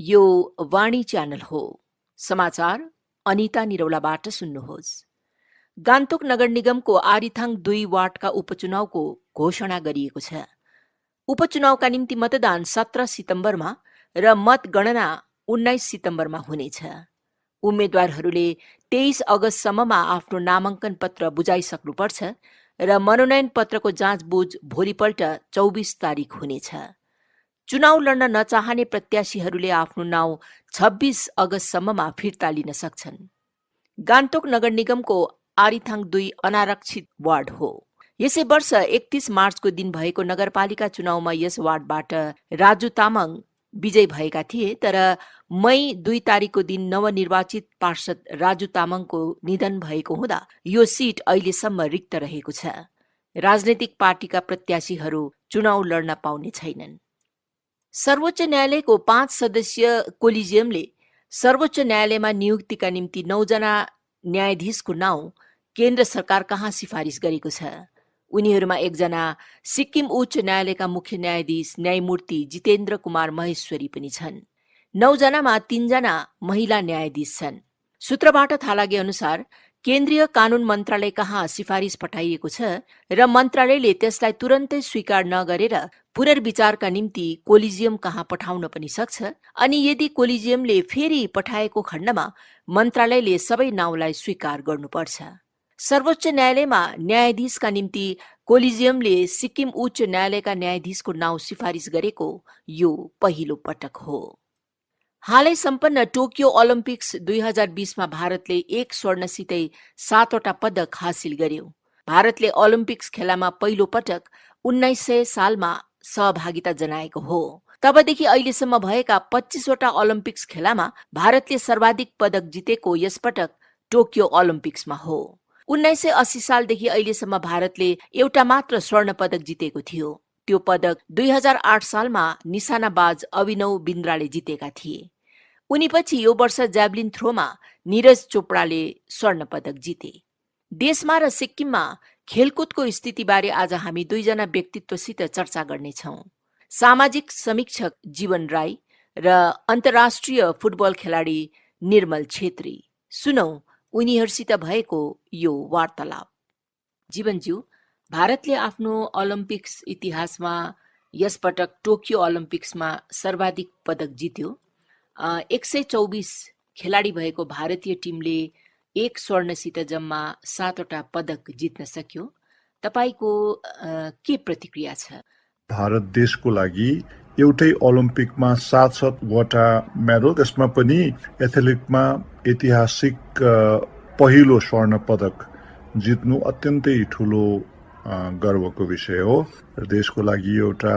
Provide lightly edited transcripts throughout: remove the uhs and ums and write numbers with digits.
यो वाणी च्यानल हो। समाचार अनिता निरौलाबाट सुन्नुहोस्। गान्तोक नगर निगमको आरिथाङ 2 वार्डका उपचुनावको घोषणा गरिएको छ। उपचुनावका निम्ति मतदान 17 सितम्बरमा र मतगणना 19 सितम्बरमा हुनेछ। उम्मेद्वारहरूले 23 अगस्तसम्ममा आफ्नो नामाङ्कन पत्र बुझाइसक्नुपर्छ र मनोनयन पत्रको जाँचबुझ भोलिपल्ट 24 तारिक हुनेछ। चुनाव लड्न नचाहने प्रत्याशीहरूले आफ्नो नाउँ 26 अगस्तसम्ममा फिर्ता लिन सक्छन्। गान्तोक नगर निगमको आरिथाङ 2 अनारक्षित वार्ड हो। यसै वर्ष 31 मार्चको दिन भएको नगरपालिका चुनावमा यस वार्डबाट राजु तामाङ विजयी भएका थिए, तर मई 2 तारिकको दिन नवनिर्वाचित पार्षद राजु तामाङको निधन भएको हुँदा यो सिट अहिलेसम्म रिक्त रहेको छ। राजनैतिक पार्टीका प्रत्याशीहरू चुनाव लड्न पाउने छैनन्। सर्वोच्च न्यायालयको 5 सदस्यीय कोलिजियमले सर्वोच्च न्यायालयमा नियुक्तिका निम्ति 9 जना न्यायाधीशको नाउँ केन्द्र सरकार कहाँ सिफारिस गरेको छ। उनीहरूमा 1 जना सिक्किम उच्च न्यायालयका मुख्य न्यायाधीश न्यायमूर्ति जितेन्द्र कुमार महेश्वरी पनि छन्। 9 जनामा 3 जना महिला न्यायाधीश छन्। सूत्रबाट थाहा लागे अनुसार केन्द्रीय कानून मन्त्रालय कहाँ सिफारिस पठाइएको छ र मन्त्रालयले त्यसलाई तुरन्तै स्वीकार नगरेर पुनर्विचारका निम्ति कोलिजियम कहाँ पठाउन पनि सक्छ। अनि यदि कोलिजियमले फेरि पठाएको खण्डमा मन्त्रालयले सबै नाउँलाई स्वीकार गर्नुपर्छ। सर्वोच्च न्यायालयमा न्यायाधीशका निम्ति कोलिजियमले सिक्किम उच्च न्यायालयका न्यायाधीशको नाउँ सिफारिस गरेको यो पहिलो पटक हो। हालै सम्पन्न टोकियो ओलम्पिक्स 2020 मा भारतले 1 स्वर्णसितै 7 वटा पदक हासिल गर्यो। भारतले ओलम्पिक्स खेलामा पहिलो पटक 1900 सालमा सहभागिता जनाएको हो। तबदेखि अहिलेसम्म भएका 25 वटा ओलम्पिक्स खेलामा भारतले सर्वाधिक पदक जितेको यसपटक टोकियो ओलम्पिक्समा हो। 1980 सालदेखि अहिलेसम्म भारतले एउटा मात्र स्वर्ण पदक जितेको थियो। त्यो पदक 2008 सालमा निशानाबाज अभिनव बिन्द्राले जितेका थिए। उनीपछि यो वर्ष ज्याभलिन थ्रोमा नीरज चोपडाले स्वर्ण पदक जिते। देशमा र सिक्किममा खेलकुदको स्थितिबारे आज हामी 2 जना व्यक्तित्वसित चर्चा गर्नेछौँ। सामाजिक समीक्षक जीवन राई र अन्तर्राष्ट्रिय फुटबल खेलाडी निर्मल छेत्री। सुनौ उनीहरूसित भएको यो वार्तालाप। जीवनज्यू, भारतले आफ्नो ओलम्पिक्स इतिहासमा यसपटक टोकियो ओलम्पिक्समा सर्वाधिक पदक जित्यो। 124 खेलाडी भएको भारतीय टिमले 1 स्वर्णसित जम्मा 7 वटा पदक जित्न सक्यो। तपाईको के प्रतिक्रिया छ? भारत देशको लागि एउटै ओलम्पिकमा 7 वटा मेडल, त्यसमा पनि एथलेटिकमा ऐतिहासिक पहिलो स्वर्ण पदक जित्नु अत्यन्तै ठुलो गर्वको विषय हो। देशको लागि एउटा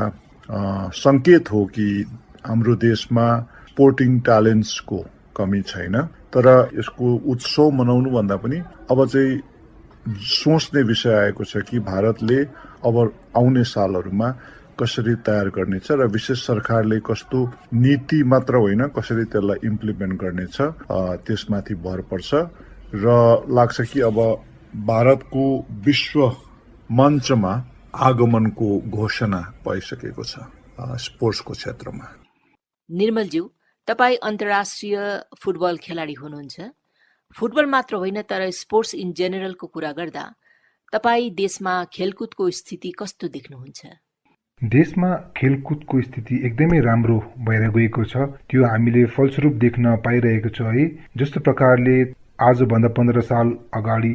संकेत हो कि हाम्रो देशमा स्पोर्टिङ ट्यालेन्ट्सको कमी छैन। तर यसको उत्सव मनाउनु भन्दा पनि अब चाहिँ सोच्ने विषय आएको छ कि भारतले अब आउने सालहरूमा कसरी तयार गर्नेछ र विशेष सरकारले कस्तो नीति मात्र होइन कसरी त्यसलाई इम्प्लिमेन्ट गर्नेछ त्यसमाथि भर पर्छ र लाग्छ कि अब भारतको विश्व मञ्चमा आगमनको घोषणा भइसकेको छ स्पोर्ट्सको क्षेत्रमा। निर्मलज्यू, तपाई अन्तर्राष्ट्रिय फुटबल खेलाडी हुनुहुन्छ। फुटबल मात्र होइन तर स्पोर्ट्स इन जेनरलको कुरा गर्दा तपाई देशमा खेलकुदको स्थिति कस्तो देख्नुहुन्छ? देशमा खेलकुदको स्थिति एकदमै राम्रो भएर गएको छ। त्यो हामीले फलस्वरूप देख्न पाइरहेको छ है। जस्तो प्रकारले आजभन्दा 15 साल अगाडि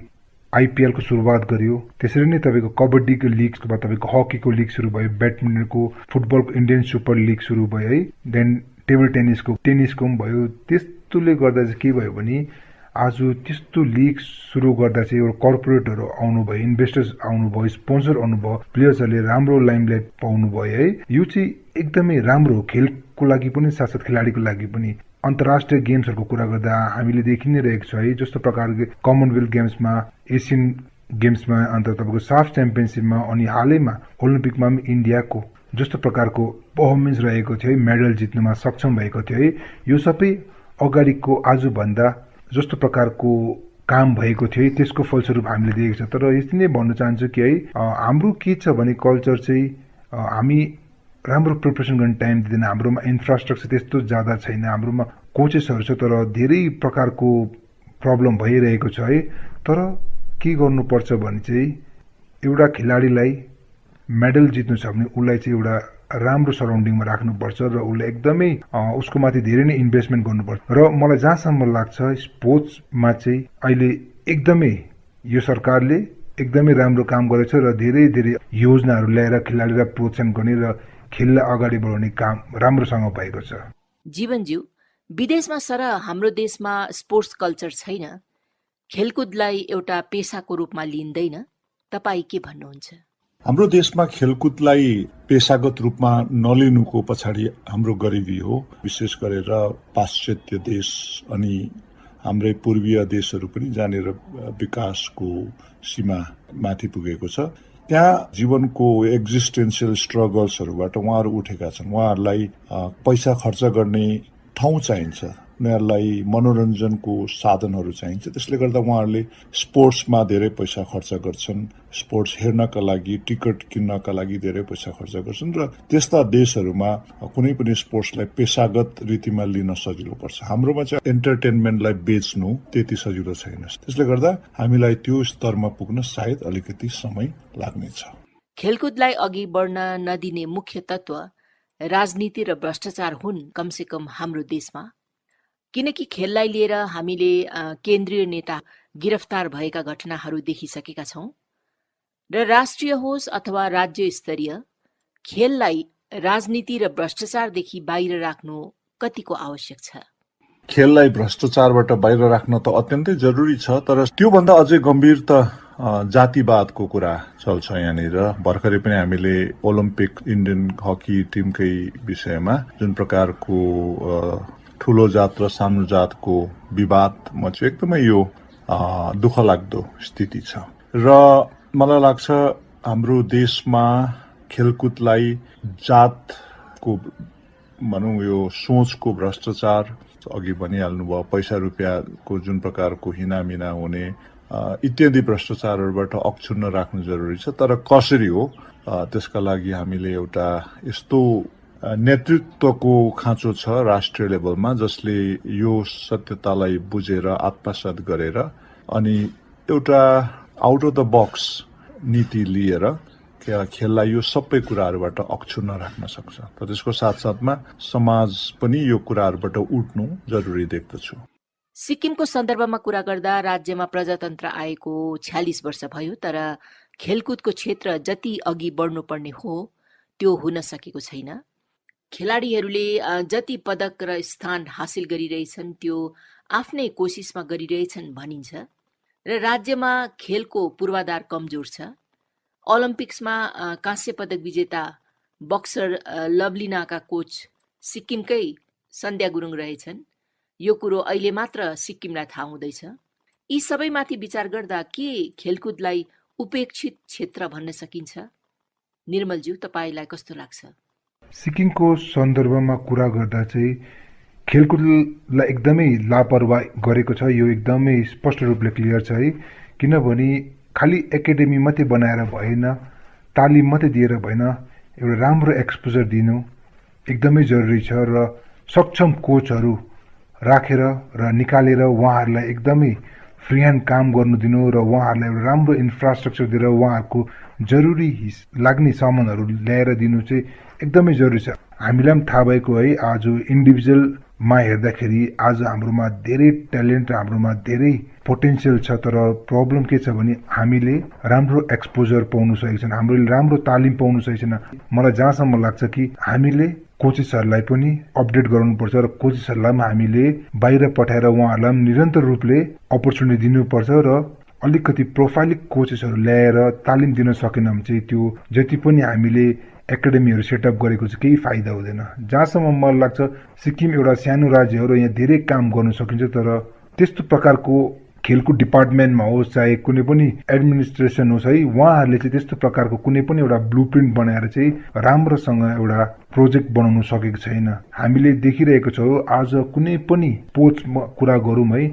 आइपिएल को सुरुवात गर्यो, त्यसरी नै तपाईको कबड्डीको लिग, तपाईको हकीको लिग सुरु भयो, ब्याडमिन्टनको, फुटबलको इन्डियन सुपर लिग सुरु भयो है। देन टेबल टेनिसको पनि भयो। त्यस्तोले गर्दा चाहिँ के भयो भने आज त्यस्तो लिग सुरु गर्दा चाहिँ एउटा कर्पोरेटहरू आउनुभयो, इन्भेस्टर्स आउनुभयो, स्पोन्सर आउनुभयो, प्लेयर्सहरूले राम्रो लाइमलाइट पाउनुभयो है। यो चाहिँ एकदमै राम्रो हो खेलको लागि पनि साथसाथ खेलाडीको लागि पनि। अन्तर्राष्ट्रिय गेम्सहरूको कुरा गर्दा हामीले देखि नै रहेको छ है। जस्तो प्रकारले कमनवेल्थ गेम्समा, एसियन गेम्समा, अन्त तपाईँको साफ च्याम्पियनसिपमा अनि हालैमा ओलम्पिकमा पनि इन्डियाको जस्तो प्रकारको पर्फर्मेन्स रहेको थियो है, मेडल जित्नमा सक्षम भएको थियो है। यो सबै अगाडिको आजभन्दा जस्तो प्रकारको काम भएको थियो है, त्यसको फलस्वरूप हामीले देखेको छ। तर यति नै भन्न चाहन्छु कि है हाम्रो के छ भने कल्चर चाहिँ हामी राम्रो प्रिपरेसन गर्ने टाइम दिँदैन। हाम्रोमा इन्फ्रास्ट्रक्चर त्यस्तो ज्यादा छैन, हाम्रोमा कोचेसहरू छ तर धेरै प्रकारको प्रब्लम भइरहेको छ है। तर के गर्नुपर्छ भने चाहिँ एउटा खेलाडीलाई मेडल जित्नु छ भने उसलाई चाहिँ एउटा राम्रो सराउन्डिङमा राख्नुपर्छ र उसले एकदमै उसको माथि धेरै नै इन्भेस्टमेन्ट गर्नुपर्छ। र मलाई जहाँसम्म लाग्छ स्पोर्ट्समा चाहिँ अहिले एकदमै यो सरकारले एकदमै राम्रो काम गरेछ र धेरै धेरै योजनाहरू ल्याएर खेलाडीलाई प्रोत्साहन गर्ने र खेललाई अगाडि बढाउने काम राम्रोसँग भएको छ। जीवनज्यू, विदेशमा सरह हाम्रो देशमा स्पोर्ट्स कल्चर छैन, खेलकुदलाई एउटा पेसाको रूपमा लिइँदैन, तपाईँ के भन्नुहुन्छ? हाम्रो देशमा खेलकुदलाई पेसागत रूपमा नलिनुको पछाडि हाम्रो गरिबी हो। विशेष गरेर पाश्चात्य देश अनि हाम्रै पूर्वीय देशहरू पनि जहाँनिर विकासको सीमा माथि पुगेको छ, त्यहाँ जीवनको एक्जिस्टेन्सियल स्ट्रगल्सहरूबाट उहाँहरू उठेका छन्। उहाँहरूलाई पैसा खर्च गर्ने ठाउँ चाहिन्छ, उनीहरूलाई मनोरञ्जनको साधनहरू चाहिन्छ। त्यसले गर्दा उहाँहरूले स्पोर्ट्समा धेरै पैसा खर्च गर्छन्, स्पोर्ट्स हेर्नका लागि, टिकट किन्नका लागि धेरै पैसा खर्च गर्छन् र त्यस्ता देशहरूमा कुनै पनि स्पोर्ट्सलाई पेसागत रीतिमा लिन सजिलो पर्छ। हाम्रोमा चाहिँ एन्टरटेनमेन्टलाई बेच्नु त्यति सजिलो छैन। त्यसले गर्दा हामीलाई त्यो स्तरमा पुग्न सायद अलिकति समय लाग्नेछ। खेलकुदलाई अघि बढ्न नदिने मुख्य तत्व राजनीति र भ्रष्टाचार हुन् कमसेकम हाम्रो देशमा, किनकि खेललाई लिएर हामीले केन्द्रीय नेता गिरफ्तार भएका घटनाहरू देखिसकेका छौँ र राष्ट्रिय होस् अथवा राज्य स्तरीय खेललाई राजनीति र भ्रष्टाचारदेखि बाहिर राख्नु कतिको आवश्यक छ? खेललाई भ्रष्टाचारबाट बाहिर राख्न त अत्यन्तै जरुरी छ, तर त्योभन्दा अझै गम्भीर त जातिवादको कुरा चल्छ यहाँनिर। भर्खरै पनि हामीले ओलम्पिक इन्डियन हकी टिमकै विषयमा जुन प्रकारको ठुलो जात र सानो जातको विवादमा चाहिँ एकदमै यो दुःख लाग्दो स्थिति छ। र मलाई लाग्छ हाम्रो देशमा खेलकुदलाई जातको भनौँ यो सोचको भ्रष्टाचार, अघि भनिहाल्नु भयो पैसा रुपियाँको जुन प्रकारको हिनामिना हुने इत्यादि भ्रष्टाचारहरूबाट अक्षुण्ण राख्नु जरुरी छ। तर कसरी हो त्यसका लागि हामीले एउटा यस्तो नेतृत्वको खाँचो छ राष्ट्रिय लेभलमा जसले यो सत्यतालाई बुझेर आत्मसात गरेर अनि एउटा आउट अफ द बक्स नीति लिएर खेललाई यो सबै कुराहरूबाट अक्षुण्ण राख्न सक्छ। तर त्यसको साथसाथमा समाज पनि यो कुराहरूबाट उठ्नु जरुरी देख्दछु। सिक्किमको सन्दर्भमा कुरा गर्दा राज्यमा प्रजातन्त्र आएको 46 वर्ष भयो, तर खेलकुदको क्षेत्र जति अघि बढ्नुपर्ने हो त्यो हुन सकेको छैन। खेलाडीहरूले जति पदक र स्थान हासिल गरिरहेछन् त्यो आफ्नै कोसिसमा गरिरहेछन् भनिन्छ र राज्यमा खेलको पूर्वाधार कमजोर छ। ओलम्पिक्समा कांस्य पदक विजेता बक्सर लभलिनाका कोच सिक्किमकै सन्ध्या गुरुङ रहेछन्। यो कुरो अहिले मात्र सिक्किमलाई थाहा हुँदैछ। यी सबैमाथि विचार गर्दा के खेलकुदलाई उपेक्षित क्षेत्र भन्न सकिन्छ? निर्मलज्यू, तपाईँलाई कस्तो लाग्छ? सिक्किमको सन्दर्भमा कुरा गर्दा चाहिँ खेलकुदलाई एकदमै लापरवाही गरेको छ, यो एकदमै स्पष्ट रूपले क्लियर छ है। किनभने खालि एकाडेमी मात्रै बनाएर भएन, तालिम मात्रै दिएर भएन, एउटा राम्रो एक्सपोजर दिनु एकदमै जरुरी छ र सक्षम कोचहरू राखेर र निकालेर उहाँहरूलाई एकदमै फ्री ह्यान्ड काम गर्नु दिनु र उहाँहरूलाई एउटा राम्रो इन्फ्रास्ट्रक्चर दिएर उहाँहरूको जरुरी लाग्ने सामानहरू ल्याएर दिनु चाहिँ एकदमै जरुरी छ। हामीलाई पनि थाहा भएको है, आज इन्डिभिजुअलमा हेर्दाखेरि आज हाम्रोमा धेरै ट्यालेन्ट र हाम्रोमा धेरै पोटेन्सियल छ, तर प्रब्लम के छ भने हामीले राम्रो एक्सपोजर पाउनु सकेको छैन, हामीले राम्रो तालिम पाउनु सकेको छैन। मलाई जहाँसम्म लाग्छ कि हामीले कोचेसहरूलाई पनि अपडेट गराउनुपर्छ र कोचेसहरूलाई पनि हामीले बाहिर पठाएर उहाँहरूलाई पनि निरन्तर रूपले अपर्च्युनिटी दिनुपर्छ र अलिकति प्रोफाइलिक कोचेसहरू ल्याएर तालिम दिन सकेन भने चाहिँ त्यो जति पनि हामीले एकाडेमीहरू सेटअप गरेको चाहिँ केही फाइदा हुँदैन। जहाँसम्म मलाई लाग्छ सिक्किम एउटा सानो राज्य हो र यहाँ धेरै काम गर्न सकिन्छ, तर त्यस्तो प्रकारको खेलकुद डिपार्टमेन्टमा होस् चाहे कुनै पनि एडमिनिस्ट्रेसन होस् है, उहाँहरूले चाहिँ त्यस्तो प्रकारको कुनै पनि एउटा ब्लुप्रिन्ट बनाएर चाहिँ राम्रोसँग एउटा प्रोजेक्ट बनाउनु सकेको छैन। हामीले देखिरहेको छौँ आज कुनै पनि स्पोर्ट्समा कुरा गरौँ है,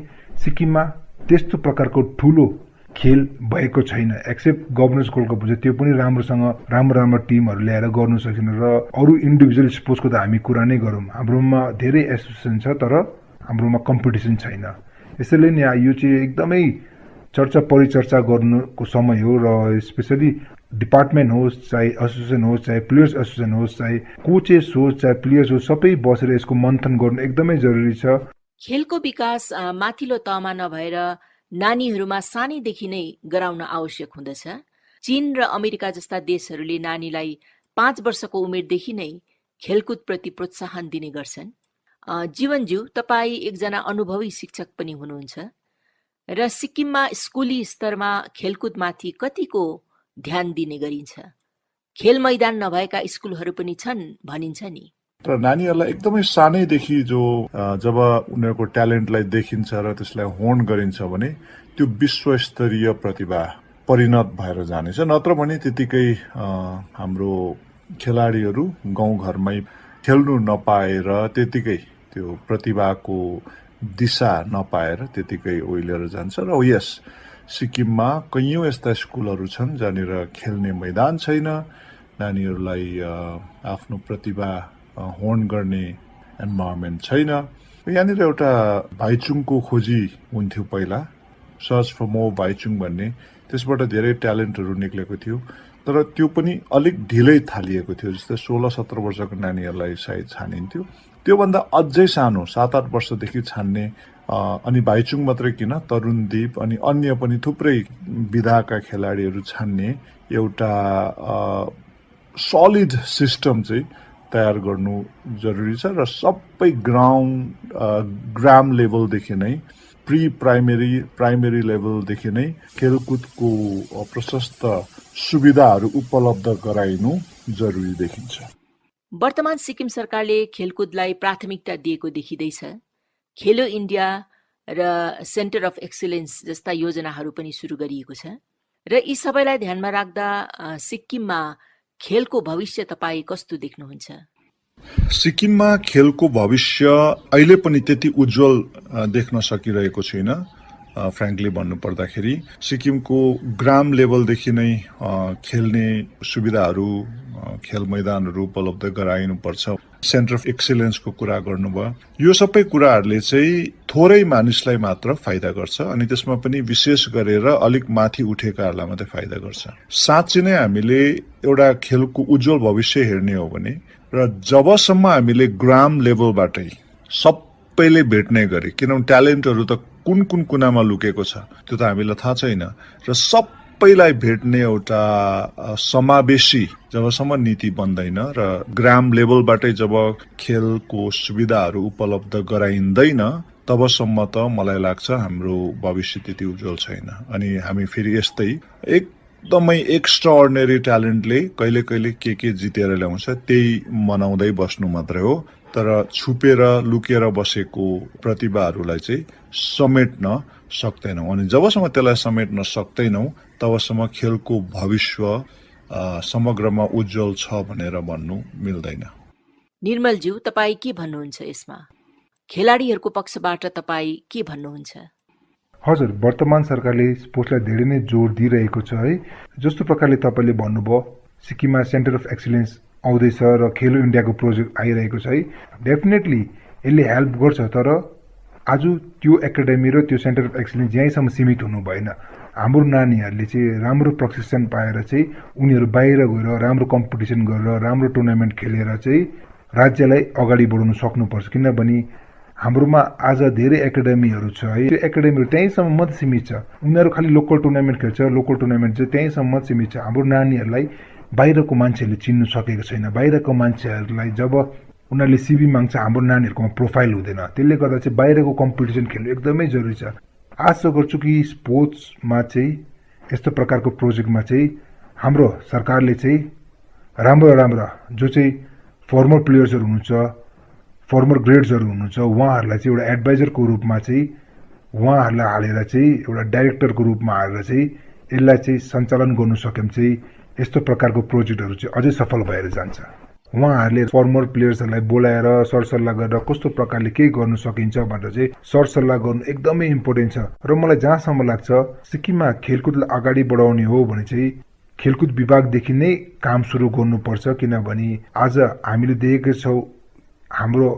सिक्किममा त्यस्तो प्रकारको ठुलो खेल भएको छैन एक्सेप्ट गभर्नेन्स गोल्ड कप हुन्छ त्यो पनि राम्रोसँग राम्रो टिमहरू ल्याएर गर्नु सकिन र अरू इन्डिभिजुअल स्पोर्ट्सको त हामी कुरा नै गरौँ हाम्रोमा धेरै एसोसिएसन छ तर हाम्रोमा कम्पिटिसन छैन यसैले नि यो चाहिँ एकदमै चर्चा परिचर्चा गर्नुको समय हो र स्पेसली डिपार्टमेन्ट होस् चाहे एसोसिएसन होस् चाहे प्लेयर्स एसोसिएसन होस् चाहे कोचेस होस् चाहे प्लेयर्स होस् सबै बसेर यसको मन्थन गर्नु एकदमै जरुरी छ। खेलको विकास माथिल्लो तहमा नभएर नानीहरूमा सानैदेखि नै गराउन आवश्यक हुँदछ। चीन र अमेरिका जस्ता देशहरूले नानीलाई 5 वर्षको उमेरदेखि नै खेलकुदप्रति प्रोत्साहन दिने गर्छन्। जीवनज्यू, तपाईँ एकजना अनुभवी शिक्षक पनि हुनुहुन्छ र सिक्किममा स्कुली स्तरमा खेलकुदमाथि कतिको ध्यान दिने गरिन्छ? खेल मैदान नभएका स्कुलहरू पनि छन् भनिन्छ नि। र नानीहरूलाई एकदमै सानैदेखि जब उनीहरूको ट्यालेन्टलाई देखिन्छ र त्यसलाई होन गरिन्छ भने त्यो विश्वस्तरीय प्रतिभा परिणत भएर जानेछ। नत्र भने त्यतिकै हाम्रो खेलाडीहरू गाउँघरमै खेल्नु नपाएर त्यतिकै त्यो प्रतिभाको दिशा नपाएर त्यतिकै ओइलेर जान्छ। र यस सिक्किममा कैयौँ यस्ता स्कुलहरू छन् जहाँनिर खेल्ने मैदान छैन, नानीहरूलाई आफ्नो प्रतिभा होन गर्ने एन्भाइरोमेन्ट छैन। यहाँनिर एउटा भाइचुङको खोजी हुन्थ्यो पहिला, सर्च फर मोर भाइचुङ भन्ने, त्यसबाट धेरै ट्यालेन्टहरू निक्लेको थियो तर त्यो पनि अलिक ढिलै थालिएको थियो। जस्तै 16-17 वर्षको नानीहरूलाई सायद छानिन्थ्यो, त्योभन्दा अझै सानो 7-8 वर्षदेखि छान्ने। अनि भाइचुङ मात्रै किन, तरुणदीप अनि अन्य पनि थुप्रै विधाका खेलाडीहरू छान्ने एउटा सलिड सिस्टम चाहिँ तयार गर्नु जरुरी छ। र सबै ग्राम लेभलदेखि नै प्री प्राइमेरी लेभलदेखि नै खेलकुदको प्रशस्त सुविधाहरू उपलब्ध गराइनु जरुरी देखिन्छ। वर्तमान सिक्किम सरकारले खेलकुदलाई प्राथमिकता दिएको देखिँदैछ। खेलो इन्डिया र सेन्टर अफ एक्सिलेन्स जस्ता योजनाहरू पनि सुरु गरिएको छ र यी सबैलाई ध्यानमा राख्दा सिक्किममा खेलको भविष्य तपाईँ कस्तो देख्नुहुन्छ? सिक्किममा खेलको भविष्य अहिले पनि त्यति उज्जवल देख्न सकिरहेको छैन। फ्रेङ्कली भन्नुपर्दाखेरि सिक्किमको ग्राम लेभलदेखि नै खेल्ने सुविधाहरू, खेल मैदानहरू उपलब्ध गराइनुपर्छ। सेन्टर अफ एक्सिलेन्सको कुरा गर्नुभयो, यो सबै कुराहरूले चाहिँ थोरै मानिसलाई मात्र फाइदा गर्छ अनि त्यसमा पनि विशेष गरेर अलिक माथि उठेकाहरूलाई मात्रै फाइदा गर्छ। साँच्चै नै हामीले एउटा खेलको उज्जवल भविष्य हेर्ने हो भने र जबसम्म हामीले ग्राम लेभलबाटै सबैले भेट्ने गरे, किनभने ट्यालेन्टहरू त कुन कुनामा लुकेको छ त्यो त हामीलाई थाहा छैन, र सबैलाई भेट्ने एउटा समावेशी जबसम्म नीति बन्दैन र ग्राम लेभलबाटै जब खेलको सुविधाहरू उपलब्ध गराइँदैन तबसम्म त मलाई लाग्छ हाम्रो भविष्य त्यति उज्जवल छैन। अनि हामी फेरि यस्तै एकदमै एक्स्ट्राअर्डिनरी ट्यालेन्टले कहिले के जितेर ल्याउँछ त्यही मनाउँदै बस्नु मात्रै हो, तर छुपेर लुकेर बसेको प्रतिभाहरूलाई चाहिँ समेट्न सक्दैनौँ। अनि जबसम्म त्यसलाई समेट्न सक्दैनौँ तबसम्म खेलको भविष्य समग्रमा उज्जवल छ भनेर भन्नु मिल्दैन। निर्मलज्यू, तपाईँ के भन्नुहुन्छ यसमा? खेलाडीहरूको पक्षबाट तपाईँ के भन्नुहुन्छ? हजुर, वर्तमान सरकारले स्पोर्ट्सलाई धेरै नै जोड दिइरहेको छ है। जस्तो प्रकारले तपाईँले भन्नुभयो सिक्किममा सेन्टर अफ एक्सिलेन्स आउँदैछ र खेलो इन्डियाको प्रोजेक्ट आइरहेको छ है। डेफिनेटली यसले हेल्प गर्छ, तर आज त्यो एकाडेमी र त्यो सेन्टर अफ एक्सिलेन्स यहीँसम्म सीमित हुनु भएन। हाम्रो नानीहरूले चाहिँ राम्रो प्रशिक्षण पाएर चाहिँ उनीहरू बाहिर गएर राम्रो कम्पिटिसन गरेर राम्रो टुर्नामेन्ट खेलेर चाहिँ राज्यलाई अगाडि बढाउन सक्नुपर्छ। किनभने हाम्रोमा आज धेरै एकाडेमीहरू छ है, त्यो एकाडेमीहरू त्यहीँसम्म मात्रै सीमित छ। उनीहरू खालि लोकल टुर्नामेन्ट खेल्छ, लोकल टुर्नामेन्ट चाहिँ त्यहीँसम्म मात्रै सीमित छ। हाम्रो नानीहरूलाई बाहिरको मान्छेहरूले चिन्नु सकेको छैन। बाहिरको मान्छेहरूलाई जब उनीहरूले सिबी माग्छ हाम्रो नानीहरूकोमा प्रोफाइल हुँदैन, त्यसले गर्दा चाहिँ बाहिरको कम्पिटिसन खेल्नु एकदमै जरुरी छ। आशा गर्छु कि स्पोर्ट्समा चाहिँ यस्तो प्रकारको प्रोजेक्टमा चाहिँ हाम्रो सरकारले चाहिँ राम्रो जो चाहिँ फर्मर प्लेयर्सहरू हुनुहुन्छ, फर्मर ग्रेड्सहरू हुनुहुन्छ, उहाँहरूलाई चाहिँ एउटा एडभाइजरको रूपमा चाहिँ उहाँहरूलाई हालेर चाहिँ एउटा डाइरेक्टरको रूपमा हालेर चाहिँ यसलाई चाहिँ सञ्चालन गर्नु सक्यौँ चाहिँ यस्तो प्रकारको प्रोजेक्टहरू चाहिँ अझै सफल भएर जान्छ। उहाँहरूले फर्मर प्लेयर्सहरूलाई बोलाएर सरसल्लाह गरेर कस्तो प्रकारले के गर्नु सकिन्छ भनेर चाहिँ सरसल्लाह गर्नु एकदमै इम्पोर्टेन्ट छ। र मलाई जहाँसम्म लाग्छ सिक्किममा खेलकुदलाई अगाडि बढाउने हो भने चाहिँ खेलकुद विभागदेखि नै काम सुरु गर्नुपर्छ। किनभने आज हामीले देखेका छौँ हाम्रो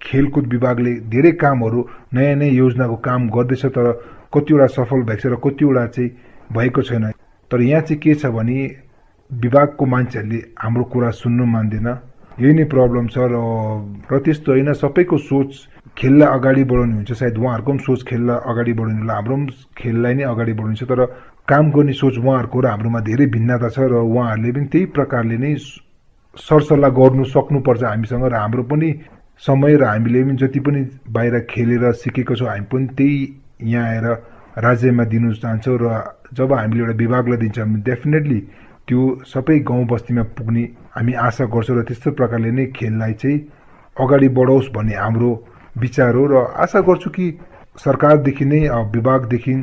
खेलकुद विभागले धेरै कामहरू नयाँ नयाँ योजनाको काम गर्दैछ, तर कतिवटा सफल भएको छ र कतिवटा चाहिँ भएको छैन। तर यहाँ चाहिँ के छ भने विभागको मान्छेहरूले हाम्रो कुरा सुन्नु मान्दैन, यही नै प्रब्लम छ। र त्यस्तो होइन, सबैको सोच खेललाई अगाडि बढाउने हुन्छ। सायद उहाँहरूको पनि सोच खेललाई अगाडि बढाउने होला, हाम्रो पनि खेललाई नै अगाडि बढाउने छ। तर काम गर्ने सोच उहाँहरूको र हाम्रोमा धेरै भिन्नता छ र उहाँहरूले पनि त्यही प्रकारले नै सरसल्लाह गर्नु सक्नुपर्छ हामीसँग। र हाम्रो पनि समय र हामीले पनि जति पनि बाहिर खेलेर सिकेको छौँ हामी पनि त्यही यहाँ आएर राज्यमा दिनु चाहन्छौँ। र जब हामीले एउटा विभागलाई दिन्छौँ हामी डेफिनेटली त्यो सबै गाउँ बस्तीमा पुग्ने हामी आशा गर्छौँ। र त्यस्तो प्रकारले नै खेललाई चाहिँ अगाडि बढाओस् भन्ने हाम्रो विचार हो। र आशा गर्छु कि सरकारदेखि नै विभागदेखि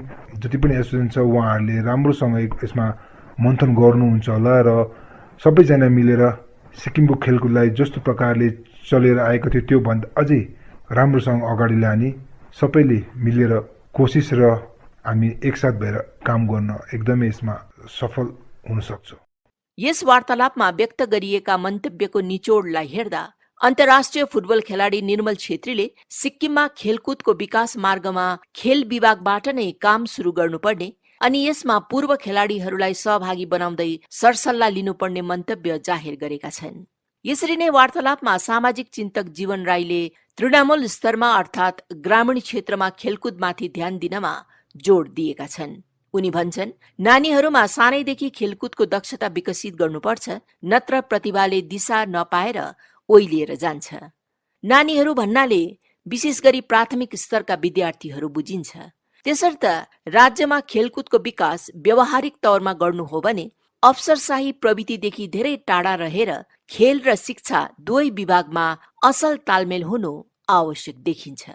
जति पनि एसोसिएसन छ उहाँहरूले राम्रोसँग यसमा मन्थन गर्नुहुन्छ होला र सबैजना मिलेर सिक्किमको खेलकुदलाई जस्तो प्रकारले चलेर आएको थियो त्योभन्दा अझै राम्रोसँग अगाडि लाने सबैले मिलेर कोसिस र हामी एकसाथ भएर काम गर्न एकदमै यसमा सफल हुन सक्छौँ। यस वार्तालापमा व्यक्त गरिएका मन्तव्यको निचोडलाई हेर्दा अन्तर्राष्ट्रिय फुटबल खेलाडी निर्मल छेत्रीले सिक्किममा खेलकुदको विकास मार्गमा खेल विभागबाट नै काम सुरु गर्नुपर्ने अनि यसमा पूर्व खेलाडीहरूलाई सहभागी बनाउँदै सरसल्लाह लिनुपर्ने मन्तव्य जाहेर गरेका छन्। यसरी नै वार्तालापमा सामाजिक चिन्तक जीवन राईले तृणमूल स्तरमा अर्थात् ग्रामीण क्षेत्रमा खेलकुदमाथि ध्यान दिनमा जोड दिएका छन्। उनी भन्छन्, नानीहरूमा सानैदेखि खेलकुदको दक्षता विकसित गर्नुपर्छ, नत्र प्रतिभाले दिशा नपाएर ओइलिएर जान्छ। नानीहरू भन्नाले विशेष गरी प्राथमिक स्तरका विद्यार्थीहरू बुझिन्छ। त्यसर्थ राज्यमा खेलकुदको विकास व्यावहारिक तौरमा गर्नु हो भने अफसरशाही प्रवृत्तिदेखि धेरै टाढा रहेर खेल र शिक्षा दुवै विभागमा असल तालमेल हुनु आवश्यक देखिन्छ।